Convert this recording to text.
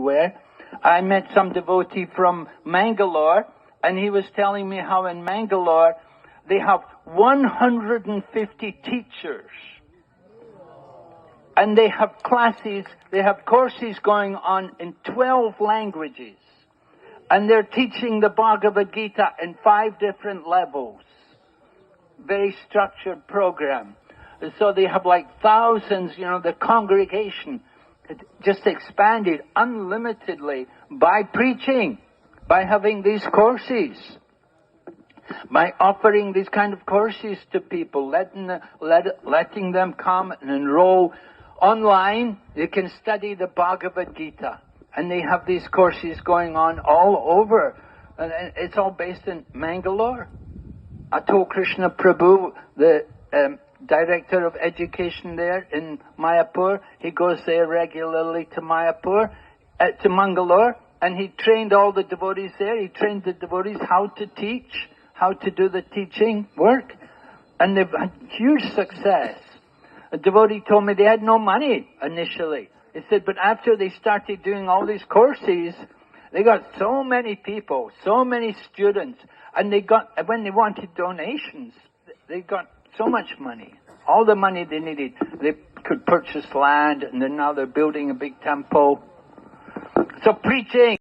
everywhere. I met some devotee from Mangalore, and he was telling me how in Mangalore they have 150 teachers. And they have classes, they have courses going on in 12 languages. And they're teaching the Bhagavad Gita in 5 different levels. Very structured program. So they have like thousands, the congregation just expanded unlimitedly by preaching, by having these courses, by offering these kind of courses to people, letting them come and enroll online. They can study the Bhagavad Gita, and they have these courses going on all over, and it's all based in Mangalore. Atul Krishna Prabhu, the director of education there in Mayapur, he goes there regularly to to Mangalore, and he trained all the devotees there. He trained the devotees how to teach, how to do the teaching work, and they've had huge success. A devotee told me they had no money initially. He said, but after they started doing all these courses, they got so many people, so many students, and when they wanted donations, they got so much money. All the money they needed. They could purchase land, and then now they're building a big temple. So preaching.